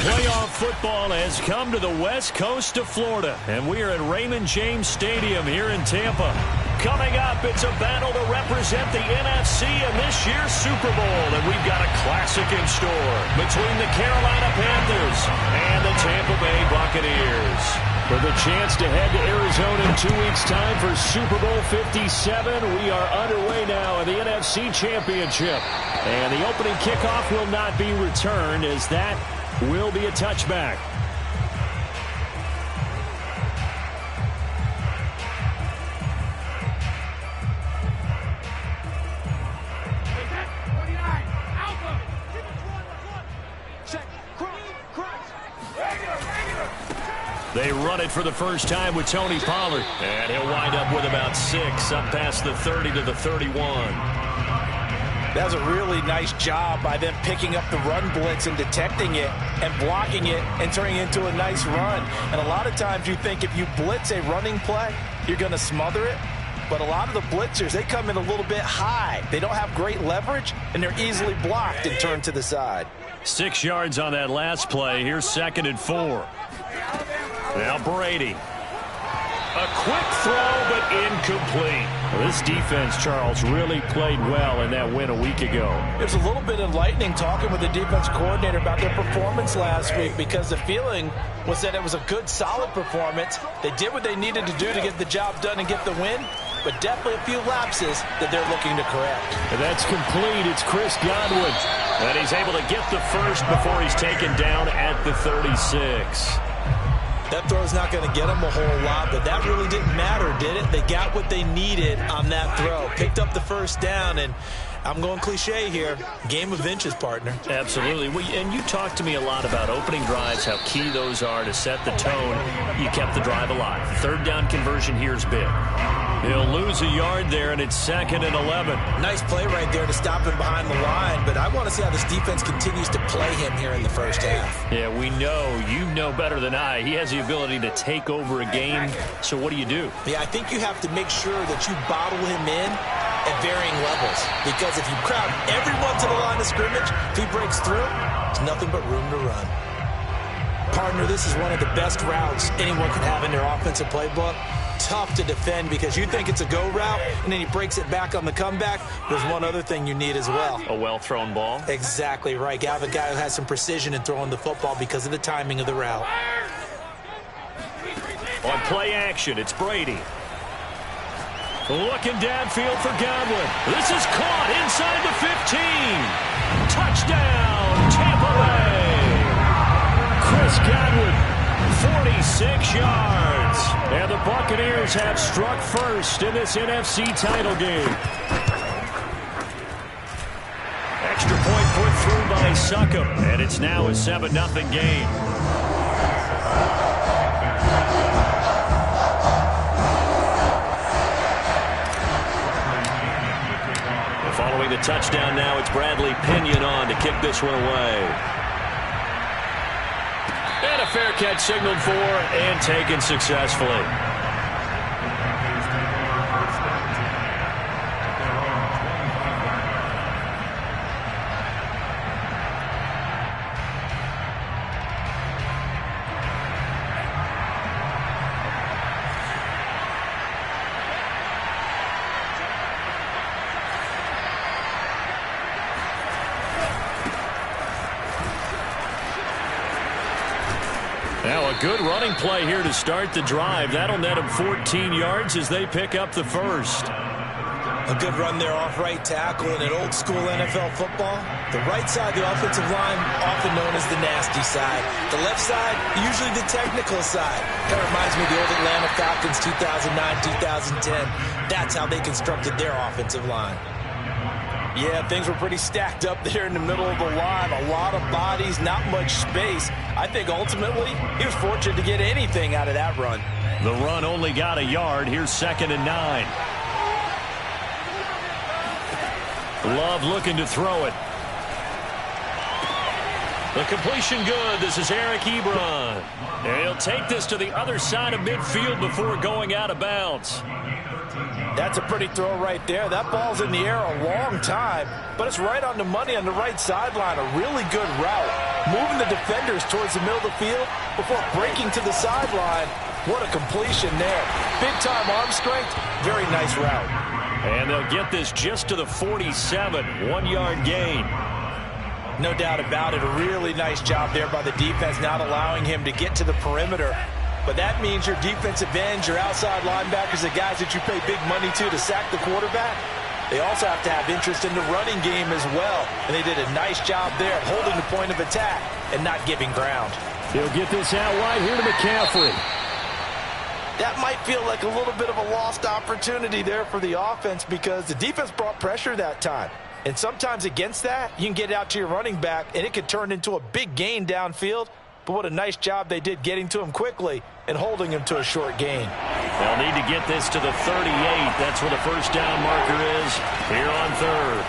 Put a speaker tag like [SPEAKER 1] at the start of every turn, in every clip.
[SPEAKER 1] Playoff football has come to the west coast of Florida, and we are at Raymond James Stadium here in Tampa. Coming up, it's a battle to represent the NFC in this year's Super Bowl, and we've got a classic in store between the Carolina Panthers and the Tampa Bay Buccaneers. For the chance to head to Arizona in 2 weeks' time for Super Bowl 57, we are underway now in the NFC Championship. And the opening kickoff will not be returned, as that will be a touchback. They run it for the first time with Tony Pollard. And he'll wind up with about 6 up past the 30 to the 31.
[SPEAKER 2] That was a really nice job by them picking up the run blitz and detecting it and blocking it and turning it into a nice run. And a lot of times you think if you blitz a running play, you're going to smother it. But a lot of the blitzers, they come in a little bit high. They don't have great leverage, and they're easily blocked and turned to the side.
[SPEAKER 1] 6 yards on that last play. Here's 2nd and 4. Now Brady. A quick throw, but incomplete. Well, this defense, Charles, really played well in that win a week ago.
[SPEAKER 2] It was a little bit enlightening talking with the defense coordinator about their performance last week, because the feeling was that it was a good, solid performance. They did what they needed to do to get the job done and get the win, but definitely a few lapses that they're looking to correct.
[SPEAKER 1] And that's complete. It's Chris Godwin. And he's able to get the first before he's taken down at the 36.
[SPEAKER 2] That throw's not going to get them a whole lot, but that really didn't matter, did it? They got what they needed on that throw. Picked up the first down, and I'm going cliche here. Game of inches, partner.
[SPEAKER 1] Absolutely. And you talked to me a lot about opening drives, how key those are to set the tone. You kept the drive alive. 3rd down conversion here is big. He'll lose a yard there, and it's 2nd and 11.
[SPEAKER 2] Nice play right there to stop him behind the line, but I want to see how this defense continues to play him here in the first half.
[SPEAKER 1] Yeah, we know. You know better than I. He has the ability to take over a game, so what do you do?
[SPEAKER 2] Yeah, I think you have to make sure that you bottle him in at varying levels, because if you crowd everyone to the line of scrimmage, if he breaks through, there's nothing but room to run. Partner, this is one of the best routes anyone can have in their offensive playbook. Tough to defend because you think it's a go route, and then he breaks it back on the comeback. There's one other thing you need as well.
[SPEAKER 1] A well-thrown ball?
[SPEAKER 2] Exactly right. You have a guy who has some precision in throwing the football because of the timing of the route.
[SPEAKER 1] On play action, it's Brady. Looking downfield for Godwin. This is caught inside the 15. Touchdown, Tampa Bay. Chris Godwin, 46 yards. And the Buccaneers have struck first in this NFC title game. Extra point put through by Succop, and it's now a 7-0 game. Following the touchdown now, it's Bradley Pinion on to kick this one away. And a fair catch signaled for and taken successfully. Good running play here to start the drive. That'll net them 14 yards as they pick up the first.
[SPEAKER 2] A good run there off right tackle in an old school NFL football. The right side, the offensive line, often known as the nasty side. The left side, usually the technical side. Kind of reminds me of the old Atlanta Falcons 2009-2010. That's how they constructed their offensive line.
[SPEAKER 3] Yeah, things were pretty stacked up there in the middle of the line. A lot of bodies, not much space. I think ultimately he was fortunate to get anything out of that run.
[SPEAKER 1] The run only got a yard. Here's 2nd and 9. Love looking to throw it. The completion good. This is Eric Ebron. And he'll take this to the other side of midfield before going out of bounds.
[SPEAKER 3] That's a pretty throw right there. That ball's in the air a long time, but it's right on the money on the right sideline. A really good route. Moving the defenders towards the middle of the field before breaking to the sideline. What a completion there. Big-time arm strength. Very nice route.
[SPEAKER 1] And they'll get this just to the 47, 1-yard gain.
[SPEAKER 3] No doubt about it. A really nice job there by the defense, not allowing him to get to the perimeter. But that means your defensive ends, your outside linebackers, the guys that you pay big money to sack the quarterback, they also have to have interest in the running game as well. And they did a nice job there holding the point of attack and not giving ground.
[SPEAKER 1] He'll get this out wide here to McCaffrey.
[SPEAKER 3] That might feel like a little bit of a lost opportunity there for the offense because the defense brought pressure that time. And sometimes against that, you can get it out to your running back, and it could turn into a big gain downfield. But what a nice job they did getting to him quickly and holding him to a short gain.
[SPEAKER 1] They'll need to get this to the 38. That's where the first down marker is here on 3rd.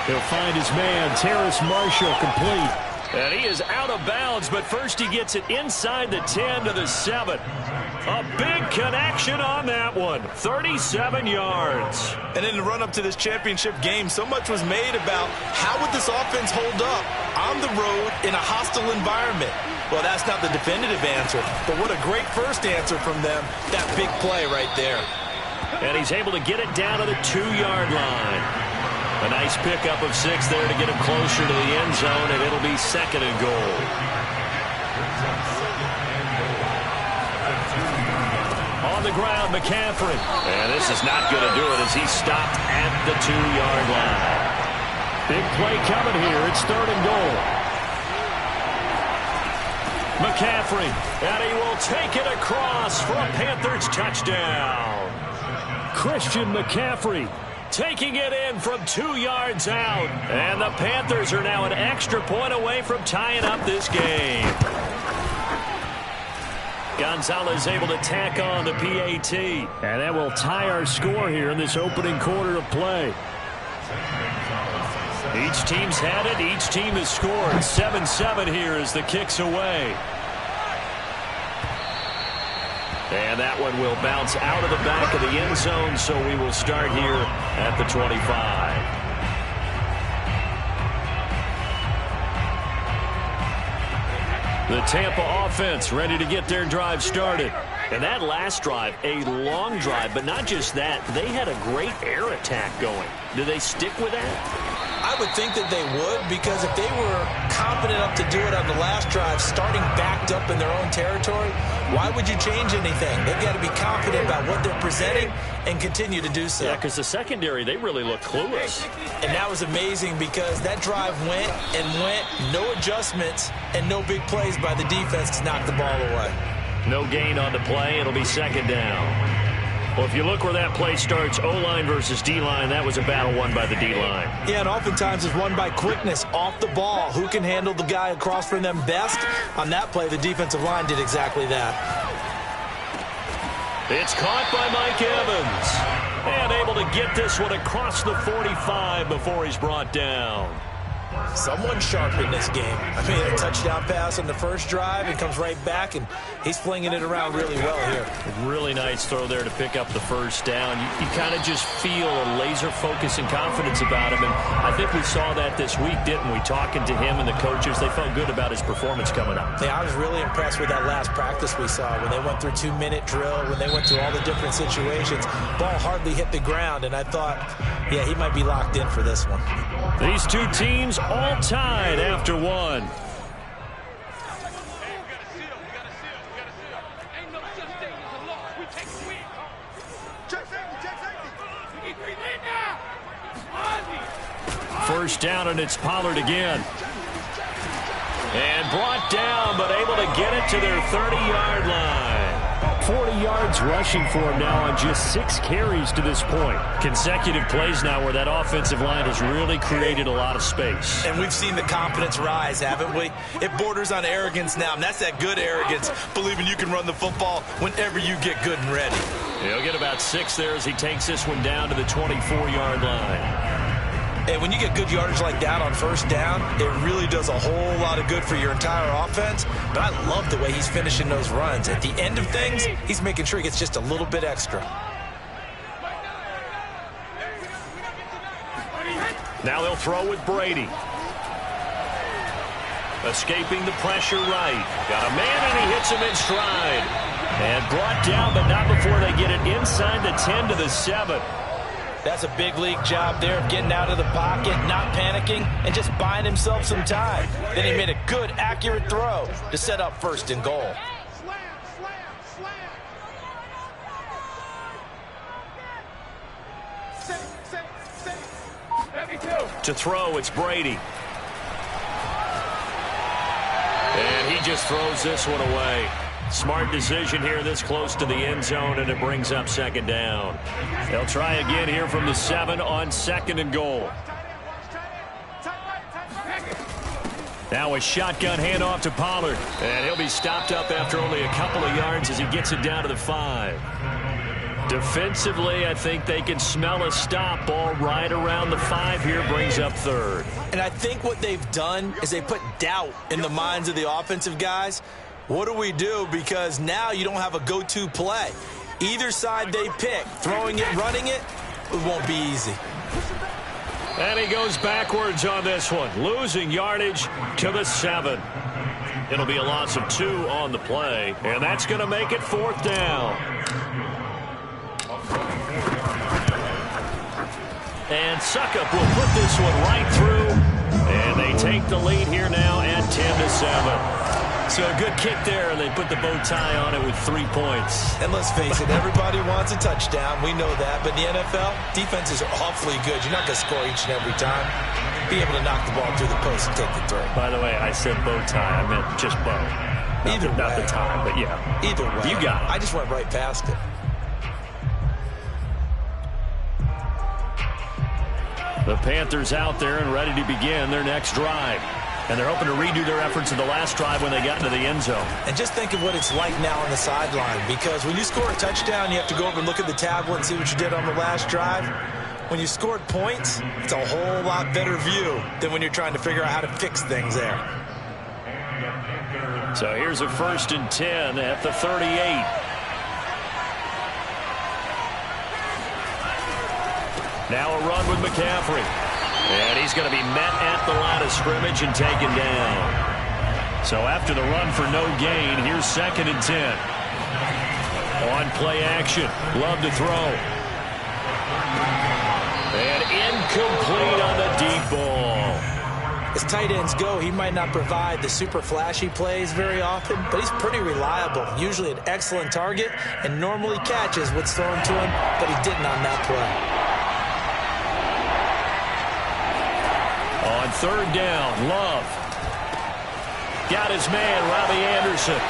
[SPEAKER 1] He'll find his man, Terrace Marshall, complete. And he is out of bounds, but first he gets it inside the 10 to the 7. A big connection on that one. 37 yards.
[SPEAKER 3] And in the run-up to this championship game, so much was made about how would this offense hold up on the road in a hostile environment. Well, that's not the definitive answer, but what a great first answer from them. That big play right there.
[SPEAKER 1] And he's able to get it down to the 2-yard line. A nice pickup of 6 there to get him closer to the end zone, and it'll be 2nd and goal. On the ground, McCaffrey. And this is not going to do it as he's stopped at the 2-yard line. Big play coming here. It's 3rd and goal. McCaffrey, and he will take it across for a Panthers touchdown. Christian McCaffrey taking it in from 2 yards out. And the Panthers are now an extra point away from tying up this game. Gonzalez able to tack on the PAT. And that will tie our score here in this opening quarter of play. Each team's had it. Each team has scored. 7-7 here as the kick's away. And that one will bounce out of the back of the end zone, so we will start here at the 25. The Tampa offense ready to get their drive started. And that last drive, a long drive, but not just that. They had a great air attack going. Do they stick with that?
[SPEAKER 2] I would think that they would, because if they were confident enough to do it on the last drive, starting backed up in their own territory, why would you change anything? They've got to be confident about what they're presenting and continue to do so.
[SPEAKER 1] Yeah, because the secondary, they really look clueless.
[SPEAKER 2] And that was amazing because that drive went and went, no adjustments and no big plays by the defense to knock the ball away.
[SPEAKER 1] No gain on the play. It'll be 2nd down. Well, if you look where that play starts, O-line versus D-line, that was a battle won by the D-line.
[SPEAKER 2] Yeah, and oftentimes it's won by quickness off the ball. Who can handle the guy across from them best? On that play, the defensive line did exactly that.
[SPEAKER 1] It's caught by Mike Evans. And able to get this one across the 45 before he's brought down.
[SPEAKER 2] Someone sharp in this game. I mean, a touchdown pass on the first drive and comes right back, and he's flinging it around really well here.
[SPEAKER 1] Really nice throw there to pick up the first down. You kind of just feel a laser focus and confidence about him, and I think we saw that this week, didn't we? Talking to him and the coaches, they felt good about his performance coming up.
[SPEAKER 2] Yeah, I was really impressed with that last practice we saw when they went through 2-minute drill, when they went through all the different situations. Ball hardly hit the ground, and I thought, yeah, he might be locked in for this one.
[SPEAKER 1] These two teams all tied after one. first down, and it's Pollard again. And brought down, but able to get it to their 30-yard line. 40 yards rushing for him now on just 6 carries to this point. Consecutive plays now where that offensive line has really created a lot of space.
[SPEAKER 2] And we've seen the confidence rise, haven't we? It borders on arrogance now, and that's that good arrogance, believing you can run the football whenever you get good and ready.
[SPEAKER 1] He'll get about 6 there as he takes this one down to the 24-yard line.
[SPEAKER 2] And when you get good yardage like that on first down, it really does a whole lot of good for your entire offense. But I love the way he's finishing those runs. At the end of things, he's making sure he gets just a little bit extra.
[SPEAKER 1] Now they'll throw with Brady. Escaping the pressure right. Got a man, and he hits him in stride. And brought down, but not before they get it inside the 10 to the 7.
[SPEAKER 2] That's a big league job there of getting out of the pocket, not panicking, and just buying himself some time. Then he made a good, accurate throw to set up first and goal.
[SPEAKER 1] To throw, it's Brady. And he just throws this one away. Smart decision here this close to the end zone, and it brings up second down. They'll try again here from the 7 on second and goal. Now a shotgun handoff to Pollard, and he'll be stopped up after only a couple of yards as he gets it down to the 5. Defensively, I think they can smell a stop. Ball right around the 5 here, brings up third.
[SPEAKER 2] And I think what they've done is they put doubt in the minds of the offensive guys. What do we do? Because now you don't have a go-to play. Either side they pick, throwing it, running it, it won't be easy.
[SPEAKER 1] And he goes backwards on this one, losing yardage to the 7. It'll be a loss of 2 on the play, and that's going to make it 4th down. And Suckup will put this one right through, and they take the lead here now at 10 to 7. So a good kick there, and they put the bow tie on it with 3 points.
[SPEAKER 2] And let's face it, everybody wants a touchdown. We know that. But in the NFL, defenses are awfully good. You're not going to score each and every time. Be able to knock the ball through the post and take the throw.
[SPEAKER 1] By the way, I said bow tie. I meant just bow. Not the tie, but yeah.
[SPEAKER 2] Either way.
[SPEAKER 1] You got it.
[SPEAKER 2] I just went right past it.
[SPEAKER 1] The Panthers out there and ready to begin their next drive. And they're hoping to redo their efforts in the last drive when they got into the end zone.
[SPEAKER 2] And just think of what it's like now on the sideline. Because when you score a touchdown, you have to go over and look at the tablet and see what you did on the last drive. When you scored points, it's a whole lot better view than when you're trying to figure out how to fix things there.
[SPEAKER 1] So here's a 1st and 10 at the 38. Now a run with McCaffrey. And he's going to be met at the line of scrimmage and taken down. So after the run for no gain, here's 2nd and 10. On play action. Love to throw. And incomplete on the deep ball.
[SPEAKER 2] As tight ends go, he might not provide the super flashy plays very often, but he's pretty reliable. Usually an excellent target and normally catches what's thrown to him, but he didn't on that play.
[SPEAKER 1] On 3rd down, Love. Got his man, Robbie Anderson.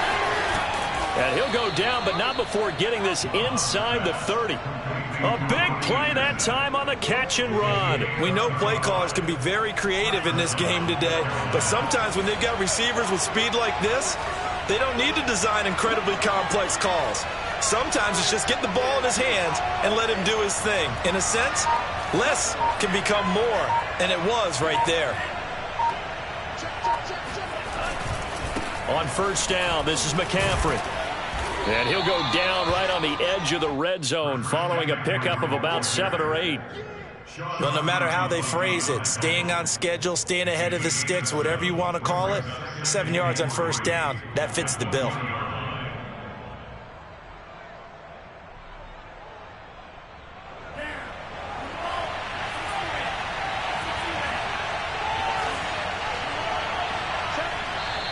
[SPEAKER 1] And he'll go down, but not before getting this inside the 30. A big play that time on the catch and run.
[SPEAKER 2] We know play callers can be very creative in this game today, but sometimes when they've got receivers with speed like this, they don't need to design incredibly complex calls. Sometimes it's just get the ball in his hands and let him do his thing. In a sense, less can become more, and it was right there.
[SPEAKER 1] On 1st down, this is McCaffrey. And he'll go down right on the edge of the red zone following a pickup of about 7 or 8.
[SPEAKER 2] Well, no matter how they phrase it, staying on schedule, staying ahead of the sticks, whatever you want to call it, 7 yards on 1st down, that fits the bill.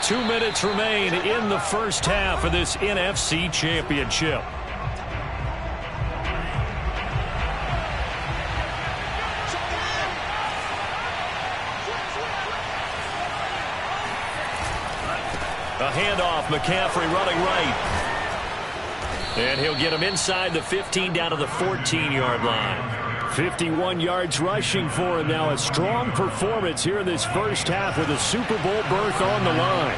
[SPEAKER 1] Two minutes remain in the first half of this NFC Championship. A handoff, McCaffrey running right. And he'll get him inside the 15 down to the 14-yard line. 51 yards rushing for him now. A strong performance here in this first half with a Super Bowl berth on the line.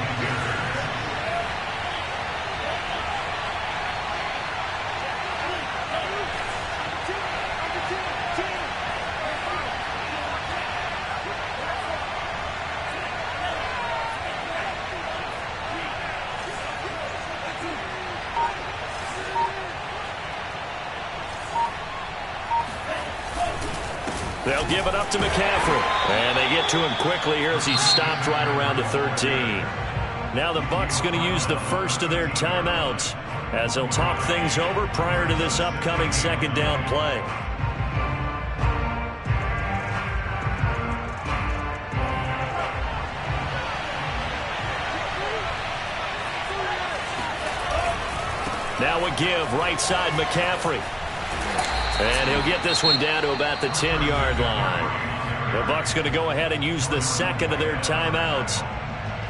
[SPEAKER 1] They'll give it up to McCaffrey. And they get to him quickly here as he stopped right around the 13. Now the Bucs going to use the first of their timeouts as they'll talk things over prior to this upcoming second down play. Now a give right side McCaffrey. And he'll get this one down to about the 10-yard line. The Bucs going to go ahead and use the second of their timeouts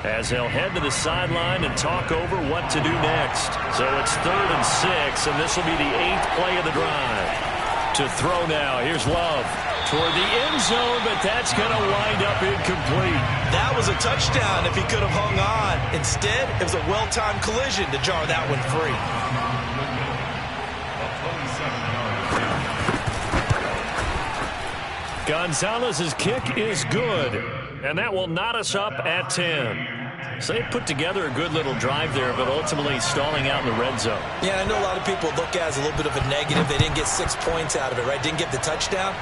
[SPEAKER 1] as they'll head to the sideline and talk over what to do next. So it's 3rd and 6, and this will be the 8th play of the drive. To throw now, here's Love toward the end zone, but that's going to wind up incomplete.
[SPEAKER 2] That was a touchdown if he could have hung on. Instead, it was a well-timed collision to jar that one free.
[SPEAKER 1] Gonzalez's kick is good, and that will knot us up at 10. So they put together a good little drive there, but ultimately stalling out in the red zone.
[SPEAKER 2] Yeah, I know a lot of people look at it as a little bit of a negative. They didn't get 6 points out of it, right? Didn't get the touchdown.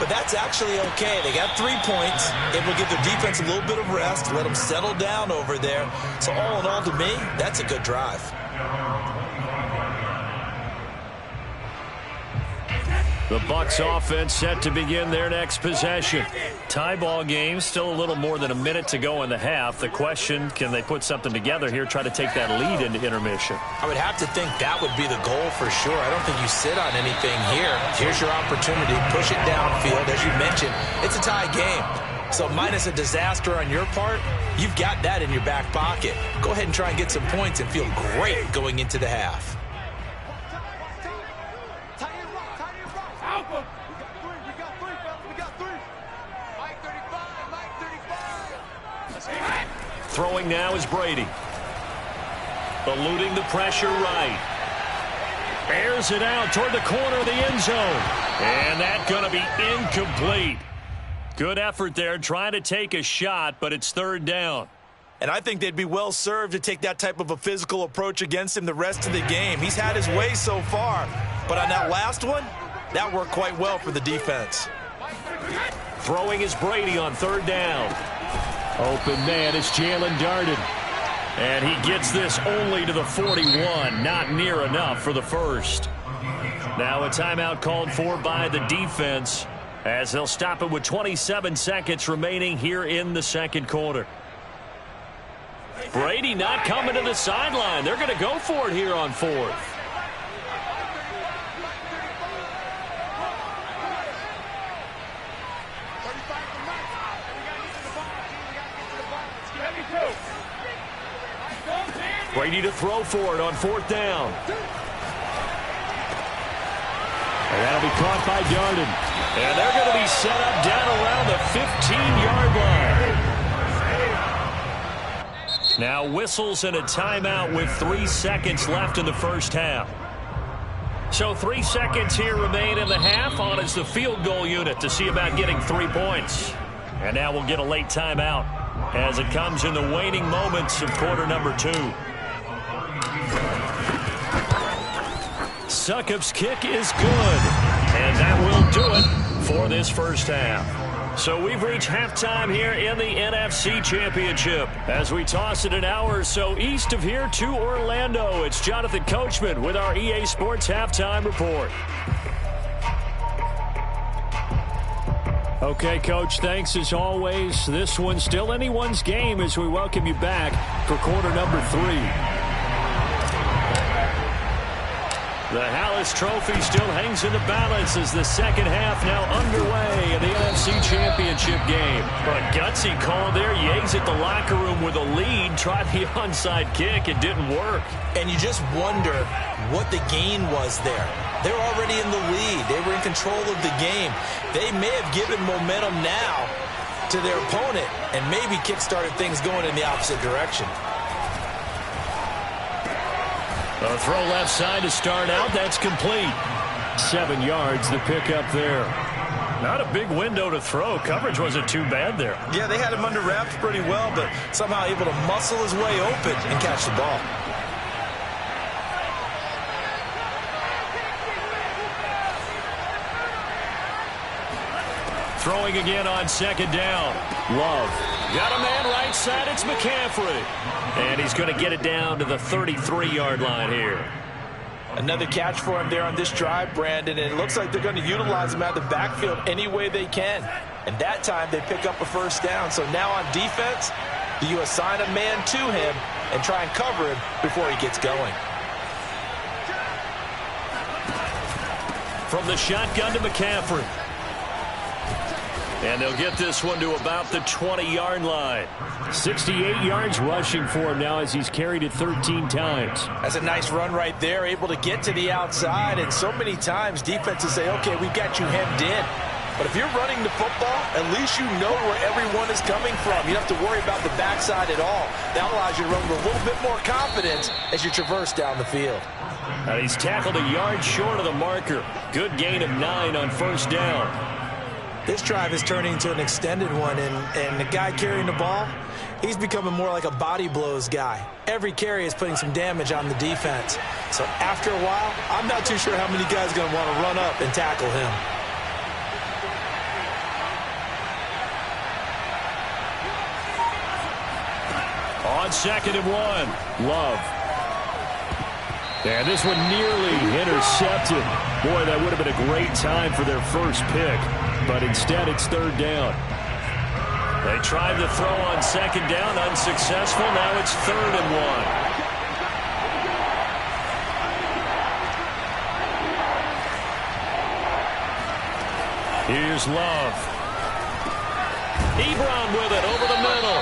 [SPEAKER 2] But that's actually okay. They got 3 points. It will give their defense a little bit of rest, let them settle down over there. So all in all, to me, that's a good drive.
[SPEAKER 1] The Bucs offense set to begin their next possession. Tie ball game, still a little more than a minute to go in the half. The question, can they put something together here, try to take that lead into intermission?
[SPEAKER 2] I would have to think that would be the goal for sure. I don't think you sit on anything here. Here's your opportunity. Push it downfield. As you mentioned, it's a tie game. So minus a disaster on your part, you've got that in your back pocket. Go ahead and try and get some points and feel great going into the half.
[SPEAKER 1] Throwing now is Brady. Eluding the pressure right. Airs it out toward the corner of the end zone. And that's going to be incomplete. Good effort there trying to take a shot, but it's 3rd down.
[SPEAKER 2] And I think they'd be well served to take that type of a physical approach against him the rest of the game. He's had his way so far. But on that last one, that worked quite well for the defense.
[SPEAKER 1] Throwing is Brady on 3rd down. Open man is Jalen Darden. And he gets this only to the 41. Not near enough for the first. Now a timeout called for by the defense as they'll stop it with 27 seconds remaining here in the second quarter. Brady not coming to the sideline. They're going to go for it here on 4th. Brady to throw for it on 4th down. And that'll be caught by Darden. And they're going to be set up down around the 15-yard line. Now whistles and a timeout with 3 seconds left in the first half. So 3 seconds here remain in the half. On is the field goal unit to see about getting 3 points. And now we'll get a late timeout as it comes in the waning moments of quarter number 2. Succop's kick is good, and that will do it for this first half. So we've reached halftime here in the NFC Championship as we toss it an hour or so east of here to Orlando. It's Jonathan Coachman with our EA Sports Halftime Report. Okay, Coach, thanks as always. This one's still anyone's game as we welcome you back for quarter number 3. The Hallis Trophy still hangs in the balance as the second half now underway in the NFC Championship game. A gutsy call there. Yates at the locker room with a lead. Tried the onside kick. It didn't work.
[SPEAKER 2] And you just wonder what the gain was there. They're already in the lead. They were in control of the game. They may have given momentum now to their opponent and maybe kick-started things going in the opposite direction.
[SPEAKER 1] A throw left side to start out. That's complete. 7 yards, the pickup there. Not a big window to throw. Coverage wasn't too bad there.
[SPEAKER 2] Yeah, they had him under wraps pretty well, but somehow able to muscle his way open and catch the ball.
[SPEAKER 1] Throwing again on second down. Love. Got a man right side. It's McCaffrey. And he's going to get it down to the 33-yard line here.
[SPEAKER 3] Another catch for him there on this drive, Brandon. And it looks like they're going to utilize him out of the backfield any way they can. And that time they pick up a first down. So now on defense, do you assign a man to him and try and cover him before he gets going?
[SPEAKER 1] From the shotgun to McCaffrey. And they'll get this one to about the 20-yard line. 68 yards rushing for him now as he's carried it 13 times.
[SPEAKER 3] That's a nice run right there, able to get to the outside. And so many times defenses say, okay, we've got you hemmed in. But if you're running the football, at least you know where everyone is coming from. You don't have to worry about the backside at all. That allows you to run with a little bit more confidence as you traverse down the field.
[SPEAKER 1] And he's tackled a yard short of the marker. Good gain of 9 on first down.
[SPEAKER 2] This drive is turning into an extended one, and the guy carrying the ball, he's becoming more like a body blows guy. Every carry is putting some damage on the defense. So after a while, I'm not too sure how many guys are going to want to run up and tackle him.
[SPEAKER 1] On 2nd and 1, Love. And this one nearly intercepted. Boy, that would have been a great time for their first pick. But instead, it's 3rd down. They tried to throw on 2nd down, unsuccessful. Now it's 3rd and 1. Here's Love. Ebron with it over the middle.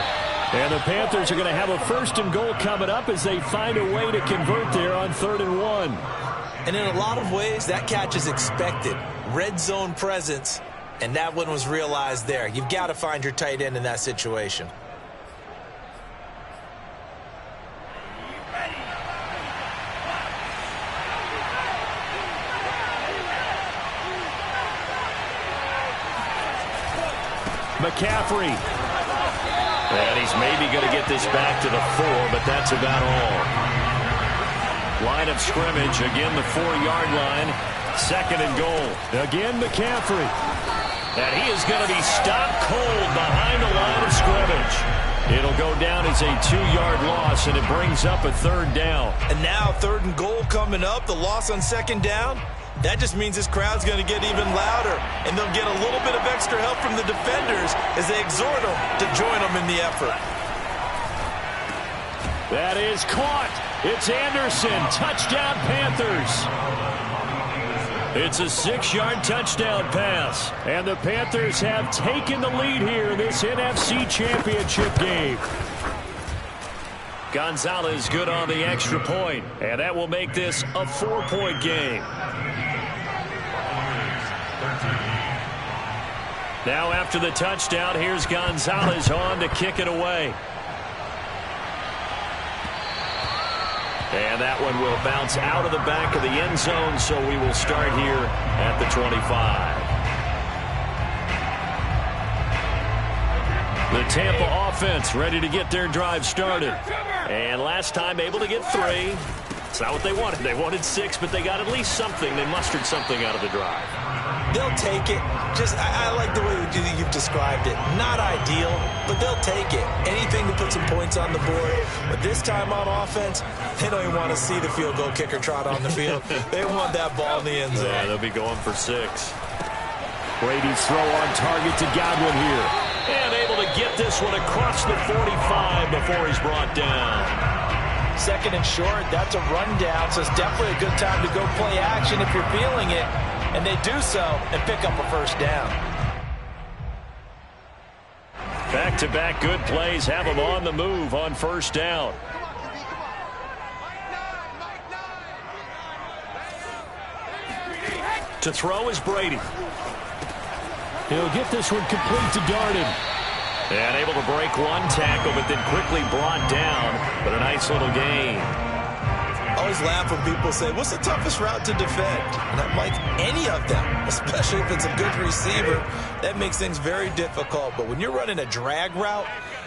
[SPEAKER 1] And the Panthers are going to have a 1st and goal coming up as they find a way to convert there on 3rd and 1.
[SPEAKER 2] And in a lot of ways, that catch is expected. Red zone presence. And that one was realized there. You've got to find your tight end in that situation.
[SPEAKER 1] McCaffrey. And he's maybe going to get this back to the 4, but that's about all. Line of scrimmage, again the 4-yard line. 2nd and goal. Again McCaffrey. And he is going to be stopped cold behind the line of scrimmage. It'll go down as a 2-yard loss, and it brings up a 3rd down.
[SPEAKER 2] And now 3rd and goal coming up. The loss on 2nd down. That just means this crowd's going to get even louder. And they'll get a little bit of extra help from the defenders as they exhort them to join them in the effort.
[SPEAKER 1] That is caught. It's Anderson. Touchdown Panthers. It's a 6-yard touchdown pass. And the Panthers have taken the lead here in this NFC Championship game. Gonzalez good on the extra point. And that will make this a 4-point game. Now after the touchdown, here's Gonzalez on to kick it away. And that one will bounce out of the back of the end zone, so we will start here at the 25. The Tampa offense ready to get their drive started. And last time able to get 3. It's not what they wanted. They wanted 6, but they got at least something. They mustered something out of the drive.
[SPEAKER 2] They'll take it. I like the way you've described it. Not ideal, but they'll take it. Anything to put some points on the board. But this time on offense, they don't even want to see the field goal kicker trot on the field. They want that ball in the end zone.
[SPEAKER 1] Yeah, they'll be going for 6. Brady's throw on target to Godwin here. And able to get this one across the 45 before he's brought down.
[SPEAKER 3] Second and short, that's a rundown, so it's definitely a good time to go play action if you're feeling it. And they do so and pick up a first down.
[SPEAKER 1] Back-to-back good plays have them on the move on first down. To throw is Brady. He'll get this one complete to Darden. And able to break one tackle, but then quickly brought down. But a nice little gain.
[SPEAKER 2] I always laugh when people say, what's the toughest route to defend? And I'm like, any of them, especially if it's a good receiver. That makes things very difficult. But when you're running a drag route,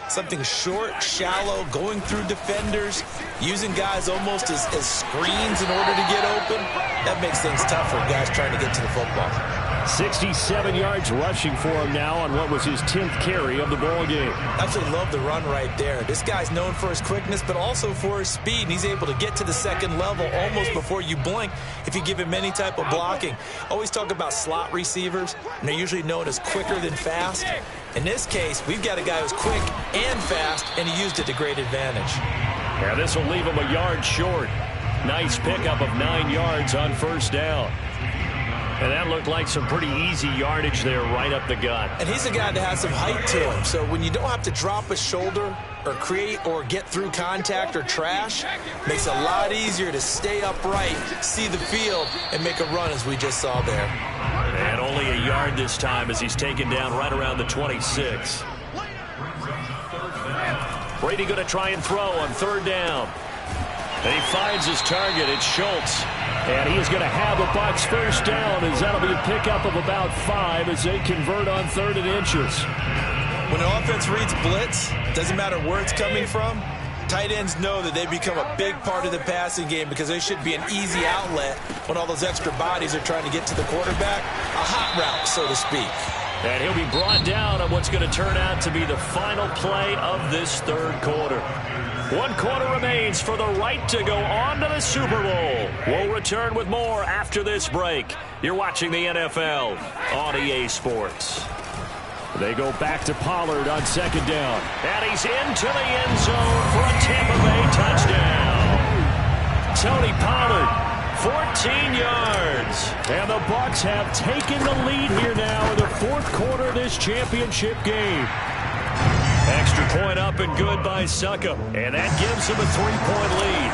[SPEAKER 2] something short, shallow, going through defenders, using guys almost as screens in order to get open, that makes things tough for guys trying to get to the football.
[SPEAKER 1] 67 yards rushing for him now on what was his 10th carry of the ball game.
[SPEAKER 2] Absolutely love the run right there. This guy's known for his quickness, but also for his speed. And he's able to get to the second level almost before you blink if you give him any type of blocking. Always talk about slot receivers, and they're usually known as quicker than fast. In this case, we've got a guy who's quick and fast, and he used it to great advantage.
[SPEAKER 1] Yeah, this will leave him a yard short. Nice pickup of 9 yards on first down. And that looked like some pretty easy yardage there right up the gut.
[SPEAKER 2] And he's a guy that has some height to him. So when you don't have to drop a shoulder or create or get through contact or trash, makes it a lot easier to stay upright, see the field, and make a run as we just saw there.
[SPEAKER 1] And only a yard this time as he's taken down right around the 26. Brady going to try and throw on third down. And he finds his target. It's Schultz. And he is going to have the Bucs first down as that'll be a pickup of about 5 as they convert on 3rd and inches.
[SPEAKER 2] When an offense reads blitz, doesn't matter where it's coming from, tight ends know that they become a big part of the passing game because they should be an easy outlet when all those extra bodies are trying to get to the quarterback. A hot route, so to speak.
[SPEAKER 1] And he'll be brought down on what's going to turn out to be the final play of this 3rd quarter. 1 quarter remains for the right to go on to the Super Bowl. We'll return with more after this break. You're watching the NFL on EA Sports. They go back to Pollard on 2nd down. And he's into the end zone for a Tampa Bay touchdown. Tony Pollard, 14 yards. And the Bucs have taken the lead here now in the 4th quarter of this championship game. Extra point up and good by Succa. And that gives him a 3-point lead.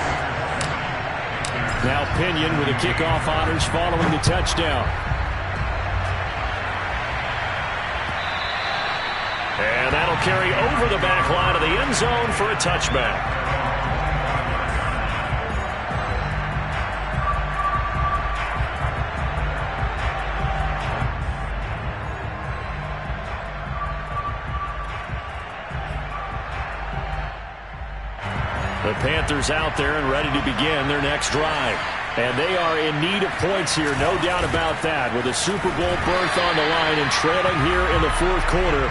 [SPEAKER 1] Now Pinion with the kickoff honors following the touchdown. And that'll carry over the back line of the end zone for a touchback. The Panthers out there and ready to begin their next drive. And they are in need of points here, no doubt about that. With a Super Bowl berth on the line and trailing here in the 4th quarter,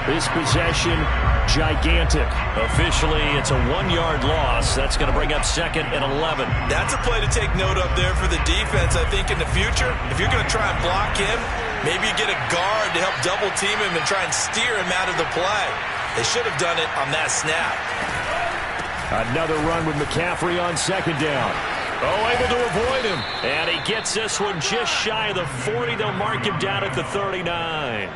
[SPEAKER 1] this possession, gigantic. Officially, it's a 1-yard loss. That's going to bring up 2nd and 11.
[SPEAKER 2] That's a play to take note of there for the defense, I think, in the future. If you're going to try and block him, maybe you get a guard to help double-team him and try and steer him out of the play. They should have done it on that snap.
[SPEAKER 1] Another run with McCaffrey on 2nd down. Oh, able to avoid him. And he gets this one just shy of the 40. They'll mark him down at the 39.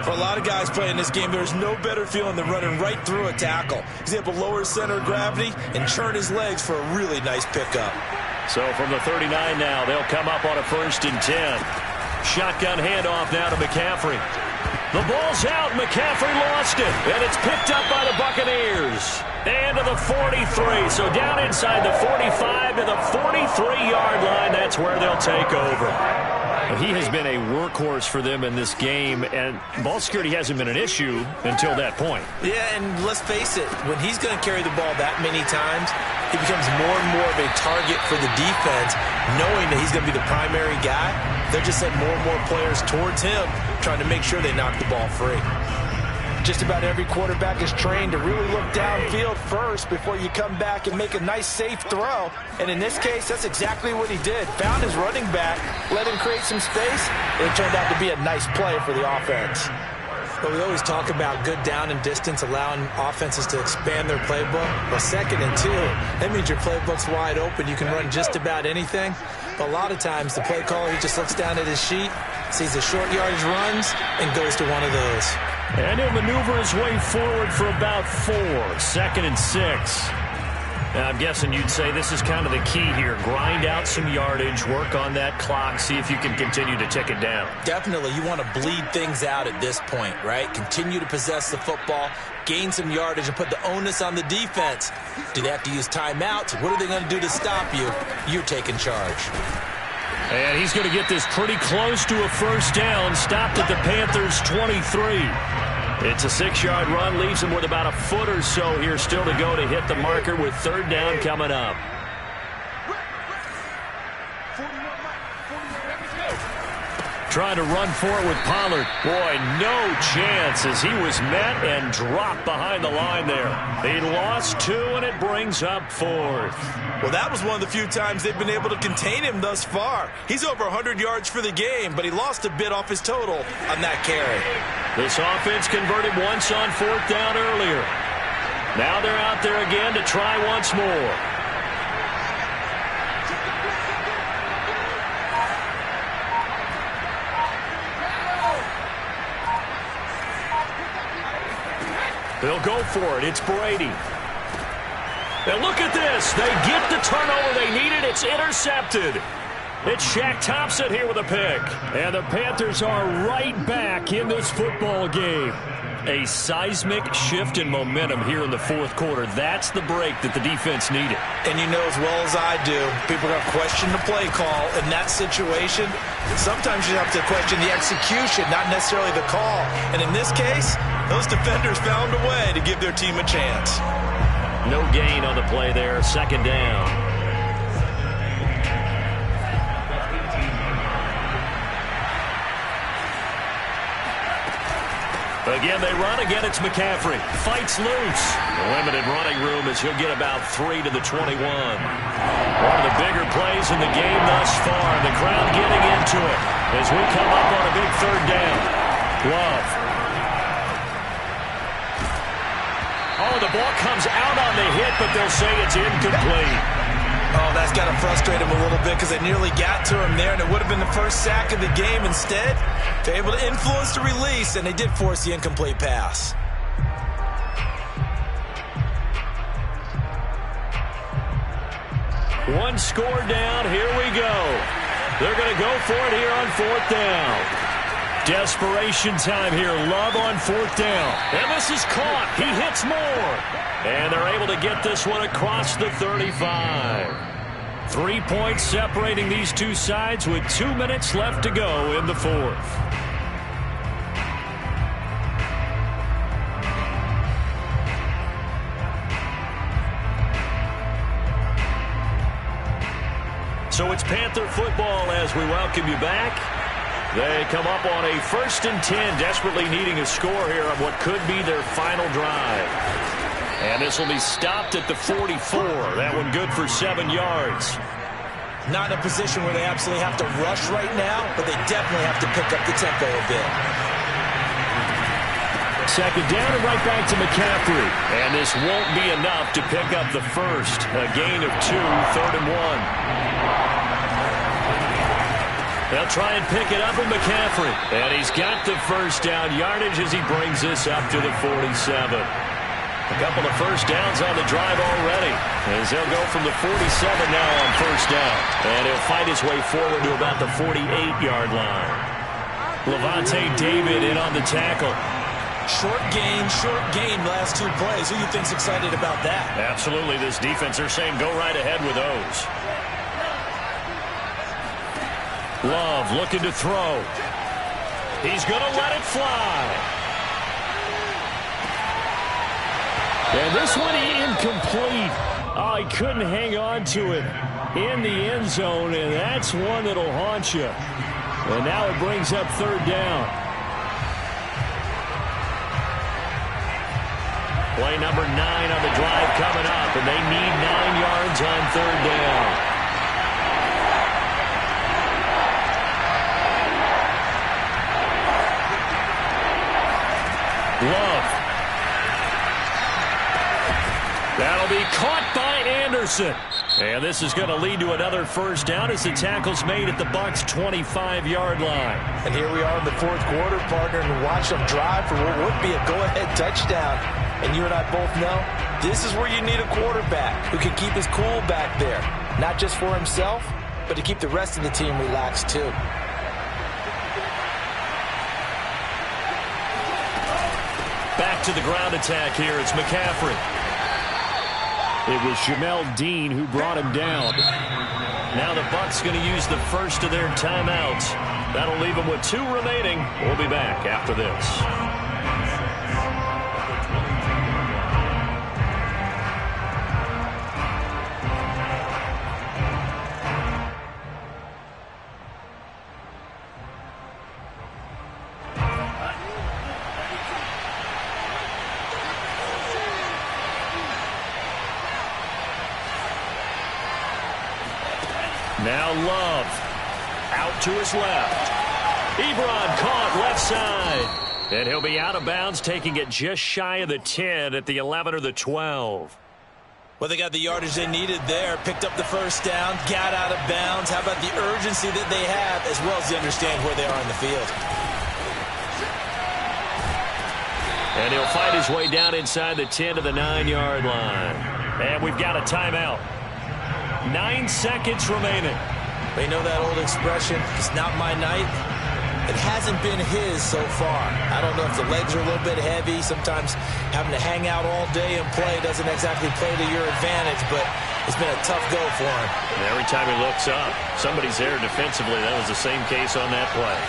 [SPEAKER 2] For a lot of guys playing this game, there's no better feeling than running right through a tackle. He's able to lower his center of gravity and churn his legs for a really nice pickup.
[SPEAKER 1] So from the 39 now, they'll come up on a 1st and 10. Shotgun handoff now to McCaffrey. The ball's out. McCaffrey lost it. And it's picked up by the Buccaneers. And to the 43. So down inside the 45 to the 43-yard line. That's where they'll take over. He has been a workhorse for them in this game, and ball security hasn't been an issue until that point.
[SPEAKER 2] Yeah, and let's face it, when he's going to carry the ball that many times, he becomes more and more of a target for the defense, knowing that he's going to be the primary guy. They're just sending more and more players towards him, trying to make sure they knock the ball free.
[SPEAKER 3] Just about every quarterback is trained to really look downfield first before you come back and make a nice, safe throw. And in this case, that's exactly what he did. Found his running back, let him create some space, and it turned out to be a nice play for the offense.
[SPEAKER 2] But we always talk about good down and distance, allowing offenses to expand their playbook. Well, 2nd and 2, that means your playbook's wide open. You can run just about anything. But a lot of times, the play caller, he just looks down at his sheet, sees the short yardage runs, and goes to one of those.
[SPEAKER 1] And he'll maneuver his way forward for about 4. 2nd and 6. Now, I'm guessing you'd say this is kind of the key here. Grind out some yardage, work on that clock, see if you can continue to tick it down.
[SPEAKER 2] Definitely. You want to bleed things out at this point, right? Continue to possess the football, gain some yardage, and put the onus on the defense. Do they have to use timeouts? What are they going to do to stop you? You're taking charge.
[SPEAKER 1] And he's going to get this pretty close to a first down. Stopped at the Panthers' 23. It's a 6-yard run, leaves him with about a foot or so here still to go to hit the marker with 3rd down coming up. Trying to run for it with Pollard. Boy, no chance as he was met and dropped behind the line there. He lost 2, and it brings up 4th.
[SPEAKER 3] Well, that was one of the few times they've been able to contain him thus far. He's over 100 yards for the game, but he lost a bit off his total on that carry.
[SPEAKER 1] This offense converted once on 4th down earlier. Now they're out there again to try once more. They'll go for it. It's Brady. And look at this. They get the turnover they needed. It's intercepted. It's Shaq Thompson here with a pick. And the Panthers are right back in this football game. A seismic shift in momentum here in the 4th quarter. That's the break that the defense needed.
[SPEAKER 3] And you know as well as I do, people are going to question the play call in that situation. Sometimes you have to question the execution, not necessarily the call. And in this case, those defenders found a way to give their team a chance.
[SPEAKER 1] No gain on the play there. 2nd down. Again, they run. Again, it's McCaffrey. Fights loose. Limited running room as he'll get about 3 to the 21. One of the bigger plays in the game thus far. The crowd getting into it as we come up on a big 3rd down. Love. Oh, the ball comes out on the hit, but they'll say it's incomplete.
[SPEAKER 3] Oh, that's got to frustrate him a little bit because they nearly got to him there, and it would have been the first sack of the game. Instead, they're able to influence the release, and they did force the incomplete pass.
[SPEAKER 1] One score down. Here we go. They're going to go for it here on 4th down. Desperation time here. Love on 4th down. And this is caught. He hits more. And they're able to get this one across the 35. 3 points separating these two sides with 2 minutes left to go in the 4th. So it's Panther football as we welcome you back. They come up on a 1st and 10, desperately needing a score here on what could be their final drive. And this will be stopped at the 44. That one good for 7 yards.
[SPEAKER 2] Not in a position where they absolutely have to rush right now, but they definitely have to pick up the tempo a bit.
[SPEAKER 1] 2nd down and right back to McCaffrey. And this won't be enough to pick up the first. A gain of 2, 3rd and 1. They'll try and pick it up with McCaffrey. And he's got the first down yardage as he brings this up to the 47. A couple of first downs on the drive already as he'll go from the 47 now on 1st down. And he'll fight his way forward to about the 48-yard line. Levante David in on the tackle.
[SPEAKER 2] Short gain last 2 plays. Who do you think's excited about that?
[SPEAKER 1] Absolutely. This defense, they're saying go right ahead with those. Love looking to throw. He's going to let it fly. And this one incomplete. Oh, he couldn't hang on to it in the end zone, and that's one that'll haunt you. And now it brings up 3rd down. Play number 9 on the drive coming up, and they need 9 yards on 3rd down. be caught by Anderson. And this is going to lead to another first down as the tackle's made at the Bucs' 25-yard line.
[SPEAKER 3] And here we are in the fourth quarter, partner, and watch them drive for what would be a go-ahead touchdown. And you and I both know this is where you need a quarterback who can keep his cool back there. Not just for himself, but to keep the rest of the team relaxed too.
[SPEAKER 1] Back to the ground attack here. It's McCaffrey. It was Jamel Dean who brought him down. Now the Bucs going to use the first of their timeouts. That'll leave them with 2 remaining. We'll be back after this. Now Love, out to his left. Ebron caught left side. And he'll be out of bounds, taking it just shy of the 10 at the 11 or the 12.
[SPEAKER 2] Well, they got the yardage they needed there, picked up the first down, got out of bounds. How about the urgency that they have, as well as they understand where they are in the field.
[SPEAKER 1] And he'll fight his way down inside the 10 to the 9-yard line. And we've got a timeout. 9 seconds remaining.
[SPEAKER 2] They know that old expression, it's not my night. It hasn't been his so far. I don't know if the legs are a little bit heavy. Sometimes having to hang out all day and play doesn't exactly play to your advantage, but it's been a tough go for him.
[SPEAKER 1] And every time he looks up, somebody's there defensively. That was the same case on that play.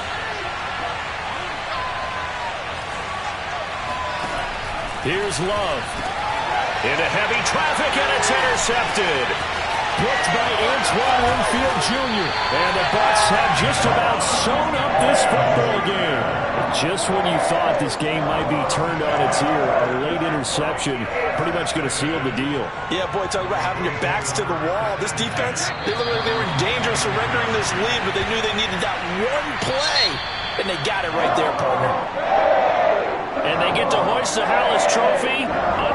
[SPEAKER 1] Here's Love. Into heavy traffic, and it's intercepted. Blocked by Antoine Winfield Jr. And the Bucs have just about sewn up this football game. Just when you thought this game might be turned on its ear, a late interception pretty much going to seal the deal.
[SPEAKER 3] Yeah, boy, talk about having your backs to the wall. This defense, they looked like they were in danger of surrendering this lead, but they knew they needed that one play, and they got it right there, partner.
[SPEAKER 1] And they get to hoist the Hallis Trophy.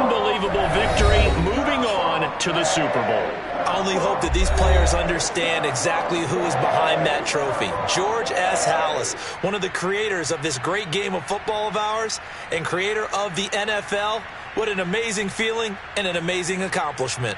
[SPEAKER 1] Unbelievable victory, moving on to the Super Bowl.
[SPEAKER 2] I only hope that these players understand exactly who is behind that trophy. George S. Hallis, one of the creators of this great game of football of ours and creator of the NFL. What an amazing feeling and an amazing accomplishment.